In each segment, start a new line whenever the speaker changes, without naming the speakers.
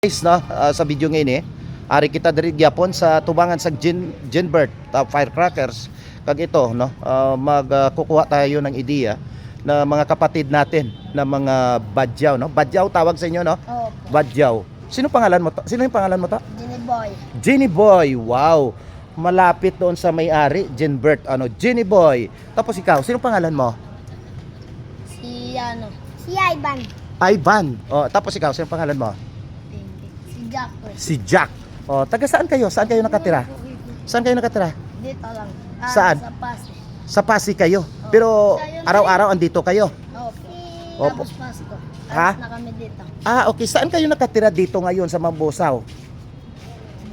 Guys, no, sa video ngayon ari kita diri gyapon sa tubangan sa Ginbert firecrackers kag ito no, magkukuha tayo ng ideya na mga kapatid natin na mga badyaw no. Badyaw tawag sa inyo no?
Opo.
Badyaw. Sino pangalan mo to? Sino yung pangalan mo to?
Jenny Boy.
Jenny Boy. Wow. Malapit doon sa may-ari, Ginbert, Jenny Boy. Tapos ikaw, sino pangalan mo?
Si Ivan.
Ivan. Oh, tapos ikaw, sino pangalan mo?
Si Jack.
Si Jack. Oh, taga saan kayo? Saan kayo nakatira? Saan kayo nakatira?
Dito lang.
Saan?
Sa Pasig.
Sa Pasig kayo. Pero araw-araw andito kayo.
Opo.
Opo.
Tapos Pasko.
Ha?
Alis na kami dito.
Ah, okay. Saan kayo nakatira dito ngayon sa Mambusaw?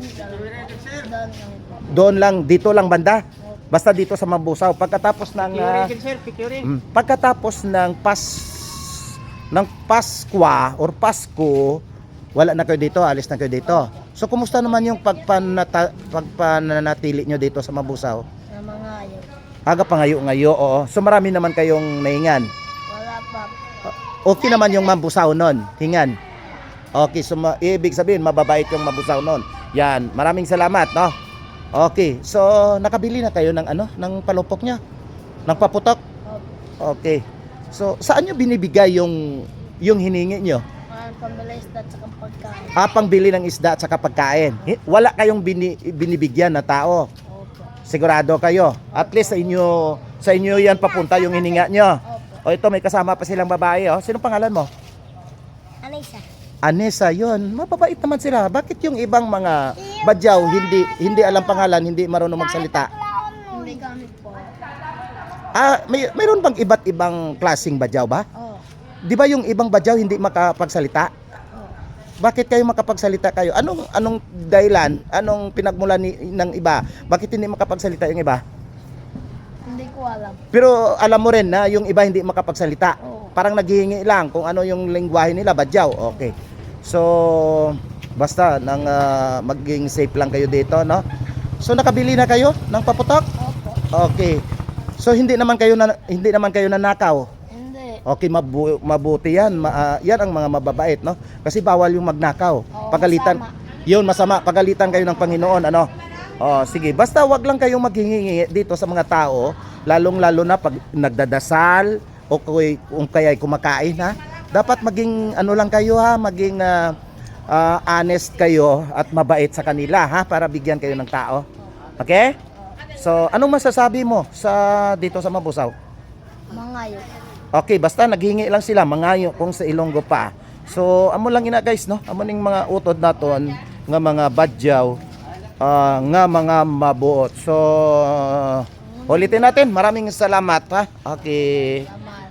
Dito lang. Doon kami po.
Doon lang, dito lang banda.
Opo.
Basta dito sa Mambusaw. Pagkatapos ng pagkatapos ng Paskwa or Pasko, wala na kayo dito, alis na kayo dito. So kumusta naman yung pagpananatili nyo dito sa Mambusaw?
Sa mga ayaw.
Aga pa ngayo, oo. So marami naman kayong nahingan.
Wala pa.
Okay naman yung Mambusaw nun, hingan. Okay, so ibig sabihin mababait yung Mambusaw nun. Yan, maraming salamat, no? Okay, so nakabili na kayo ng ng palupok niya? Ng paputok?
Opo.
Okay. So saan nyo binibigay yung hiningi nyo?
Mga pambili isda at saka pagkain.
Pangbili ng isda at saka pagkain. Wala kayong binibigyan na tao.
Opo.
Sigurado kayo. At least sa inyo yan papunta yung hininga nyo.
Opo.
O ito, may kasama pa silang babae. Sino pangalan mo?
Anisa.
Anessa, yun. Mababait naman sila. Bakit yung ibang mga badyaw hindi alam pangalan, hindi marunong magsalita?
Hindi kami po.
Mayroon bang iba't ibang klaseng badyaw ba?
Oo.
Di ba yung ibang badyaw hindi makapagsalita?
Oo.
Bakit kayo makapagsalita kayo? Anong dahilan? Anong pinagmulan ng iba? Bakit hindi makapagsalita yung iba?
Hindi ko alam.
Pero alam mo rin na yung iba hindi makapagsalita.
Oo.
Parang naghihingi lang kung ano yung lengguwahe nila, badyaw. Okay. So, basta maging safe lang kayo dito, no? So nakabili na kayo ng paputok?
Opo.
Okay. So hindi naman kayo nanakaw.
Hindi.
Okay, mabuti yan. Yan ang mga mababait, no? Kasi bawal yung magnakaw.
Oo,
Pagalitan.
masama.
Yun, masama. Pagalitan kayo ng Panginoon, ano? Oh, sige. Basta wag lang kayong maghingi dito sa mga tao, lalong-lalo na pag nagdadasal o kung kaya kumakain, ha? Dapat maging lang kayo, ha? Maging honest kayo at mabait sa kanila, ha? Para bigyan kayo ng tao. Okay? So, anong masasabi mo dito sa Mambusaw?
Mangayo.
Okay, basta naghingi lang sila, mangayo kung sa Ilonggo pa. So, amo lang ina guys, no? Amo ning mga utod naton nga mga badyaw, nga mga mabuot. So, ulitin natin. Maraming salamat, ha? Okay.
Salamat.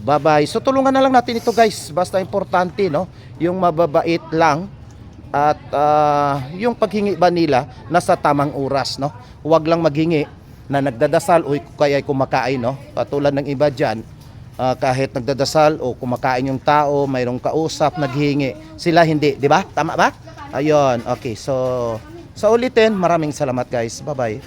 Bye-bye. So, tulungan na lang natin ito guys. Basta importante, no? Yung mababait lang at yung paghingi ba nila nasa tamang oras, no? Huwag lang maghingi na nagdadasal o kaya kumakain, no? Katulad ng iba dyan, kahit nagdadasal o kumakain yung tao, mayroong kausap, naghingi. Sila hindi, di ba? Tama ba? Ayun, okay. So, sa ulitin, maraming salamat guys. Bye-bye.